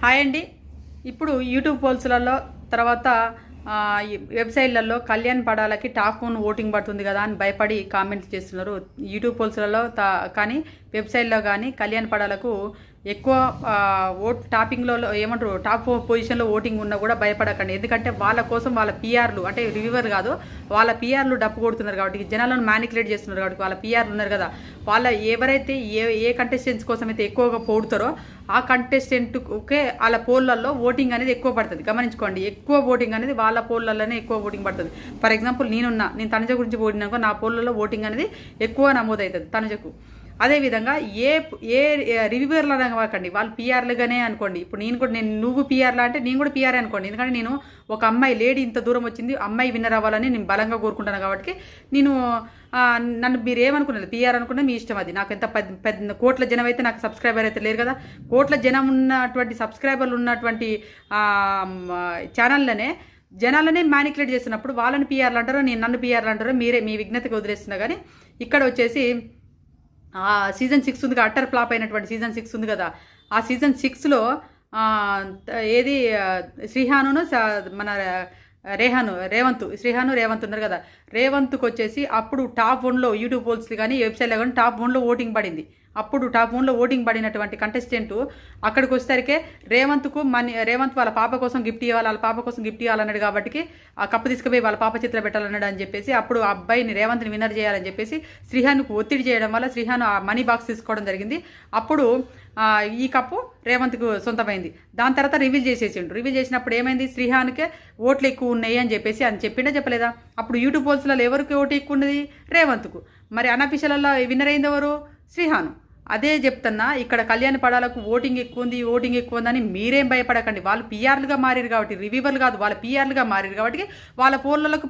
Hi అండి. ఇప్పుడు YouTube పోల్స్లలో తర్వాత వెబ్సైట్లలో కళ్యాణ్ పడాలకి టాప్ 1 ఓటింగ్ పడుతుంది కదా అని భయపడి కామెంట్స్ చేస్తున్నారు. యూట్యూబ్ పోల్స్లలో కానీ వెబ్సైట్లో కానీ కళ్యాణ్ పడాలకు ఎక్కువ టాపింగ్లో ఏమంటారు టాప్ పొజిషన్లో ఓటింగ్ ఉన్నా కూడా భయపడకండి. ఎందుకంటే వాళ్ళ కోసం వాళ్ళ పీఆర్లు అంటే రివ్యూవర్ కాదు, వాళ్ళ పీఆర్లు డప్పు కొడుతున్నారు కాబట్టి, జనాలను మ్యానికులేట్ చేస్తున్నారు కాబట్టి, వాళ్ళ పీఆర్లు ఉన్నారు కదా, వాళ్ళ ఎవరైతే ఏ కంటెస్టెంట్స్ కోసం అయితే ఎక్కువగా పోడుతారో ఆ కంటెస్టెంట్కే వాళ్ళ పోల్లలో ఓటింగ్ అనేది ఎక్కువ పడుతుంది. గమనించుకోండి, ఎక్కువ ఓటింగ్ అనేది వాళ్ళ పోల్లలోనే ఎక్కువ ఓటింగ్ పడుతుంది. ఫర్ ఎగ్జాంపుల్ నేను తనుజ గురించి ఓడినాక నా పోల్లలో ఓటింగ్ అనేది ఎక్కువ నమోదవుతుంది తనుజకు. అదేవిధంగా ఏ రివ్యూవర్లు అనకండి, వాళ్ళు పీఆర్లుగానే అనుకోండి. ఇప్పుడు నువ్వు పీఆర్లా అంటే నేను కూడా పీఆర్ అనుకోండి. ఎందుకంటే నేను ఒక అమ్మాయి లేడీ ఇంత దూరం వచ్చింది, అమ్మాయి విన్నర్ అవ్వాలని నేను బలంగా కోరుకుంటాను. కాబట్టి నన్ను మీరు ఏమనుకున్నది పీఆర్ అనుకున్నా మీ ఇష్టం. అది నాకు ఎంత పెద్ద కోట్ల జనం అయితే నాకు సబ్స్క్రైబర్ అయితే లేరు కదా. కోట్ల జనం ఉన్నటువంటి సబ్స్క్రైబర్లు ఉన్నటువంటి ఛానళ్ళనే జనాలనే మ్యానికులేట్ చేస్తున్నప్పుడు వాళ్ళని పీఆర్లు అంటారో నన్ను పీఆర్లు అంటారో మీరే మీ విజ్ఞతకి వదిలేస్తున్నా. కానీ ఇక్కడ వచ్చేసి సీజన్ 6 ఉంది కదా, అట్టర్ ఫ్లాప్ అయినటువంటి సీజన్ 6 ఉంది కదా, ఆ సీజన్ 6లో ఏది శ్రీహాను మన రేవంత్ ఉన్నారు కదా, రేవంత్కి వచ్చేసి అప్పుడు టాప్ 1లో యూట్యూబ్ పోల్స్ కానీ వెబ్సైట్లో కానీ టాప్ 1లో ఓటింగ్ పడింది. అప్పుడు టాప్ 1లో ఓటింగ్ పడినటువంటి కంటెస్టెంట్ అక్కడికి వచ్చేసరికి రేవంత్ వాళ్ళ పాప కోసం గిఫ్ట్ ఇవ్వాలన్నాడు కాబట్టి ఆ కప్పు తీసుకుపోయి వాళ్ళ పాప చేతిలో పెట్టాలన్నాడు అని చెప్పేసి అప్పుడు ఆ అబ్బాయిని రేవంత్ని విన్నర్ చేయాలని చెప్పేసి శ్రీహాన్కు ఒత్తిడి చేయడం వల్ల శ్రీహాన్ ఆ మనీ బాక్స్ తీసుకోవడం జరిగింది. అప్పుడు ఈ కప్పు రేవంత్కు సొంతమైంది. దాని తర్వాత రివీల్ చేసినప్పుడు ఏమైంది, శ్రీహాన్కే ఓట్లు ఎక్కువ ఉన్నాయి అని చెప్పేసి చెప్పిండా చెప్పలేదా? అప్పుడు యూట్యూబ్ పోల్స్లలో ఎవరికి ఓటు ఎక్కువ ఉన్నది? రేవంత్కు. మరి అన్అఫీషియల్లో విన్నర్ అయింది ఎవరు? శ్రీహాను. అదే చెప్తున్నా, ఇక్కడ కళ్యాణ్ పడాలకు ఓటింగ్ ఎక్కువ ఉందని మీరేం భయపడకండి. వాళ్ళు పీఆర్లుగా మారారు కాబట్టి, రివ్యూవర్లు కాదు, వాళ్ళ పీఆర్లుగా మారారు కాబట్టి వాళ్ళ పోల్లకు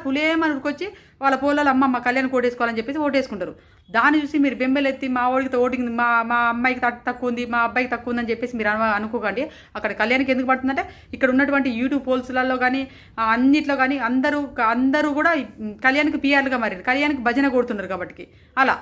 పులేమనుకొచ్చి వాళ్ళ పోలలో అమ్మ కళ్యాణ్ ఓటేసుకోవాలని చెప్పేసి ఓటేసుకుంటారు. దాన్ని చూసి మీరు బెంబెలెత్తి మా ఓడికి ఓటింగ్ మా అమ్మాయికి తక్కువ ఉంది, మా అబ్బాయికి తక్కువ ఉందని చెప్పేసి మీరు అనుకోకండి. అక్కడ కళ్యాణ్కి ఎందుకు పడుతుందంటే ఇక్కడ ఉన్నటువంటి యూట్యూబ్ పోల్స్లలో కానీ అన్నిట్లో కానీ అందరూ కూడా కళ్యాణ్కి పీఆర్లుగా మారారు, కళ్యాణ్కి భజన కొడుతున్నారు కాబట్టి. అలా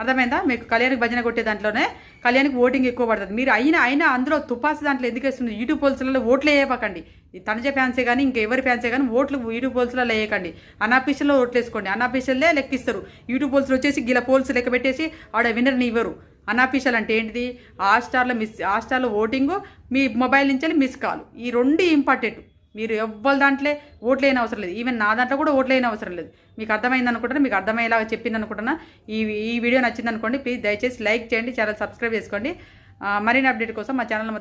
అర్థమైందా మీకు? కళ్యాణ్కి భజన కొట్టే దాంట్లోనే కళ్యాణ్కి ఓటింగ్ ఎక్కువ పడుతుంది. మీరు అయినా అందులో తుపాసి దాంట్లో ఎందుకు వేస్తుంది? యూట్యూబ్ పోల్స్లలో ఓట్లు వేయకండి. ఈ తనుజ ఫ్యాన్సే కానీ ఇంకెవరి ఫ్యాన్సే కానీ ఓట్లు యూట్యూబ్ పోల్స్లలో వేయకండి. అన్అఫీషియల్లో ఓట్లు వేసుకోండి. అన్అఫీషియల్లే లెక్కిస్తారు. యూట్యూబ్ పోల్స్లో వచ్చేసి గిల పోల్స్ లెక్క పెట్టేసి ఆడ విన్నర్ని ఇవ్వరు. అన్అఫీషియల్ అంటే ఏంటిది? హాట్స్టార్లో ఓటింగు, మీ మొబైల్ నుంచి మిస్ కాల్, ఈ 2 ఇంపార్టెంట్. మీరు ఎవ్వరి దాంట్లో ఓట్లు వేయని అవసరం లేదు. ఈవెన్ నా దాంట్లో కూడా ఓట్లు వేయని అవసరం లేదు. మీకు అర్థమైంది అనుకుంటున్నా, మీకు అర్థమయ్యేలాగా చెప్పింది అనుకుంటున్నా. ఈ వీడియో నచ్చింది అనుకోండి, ప్లీజ్ దయచేసి లైక్ చేయండి, ఛానల్ సబ్స్క్రైబ్ చేసుకోండి. మరిన్ని అప్డేట్ కోసం మా ఛానల్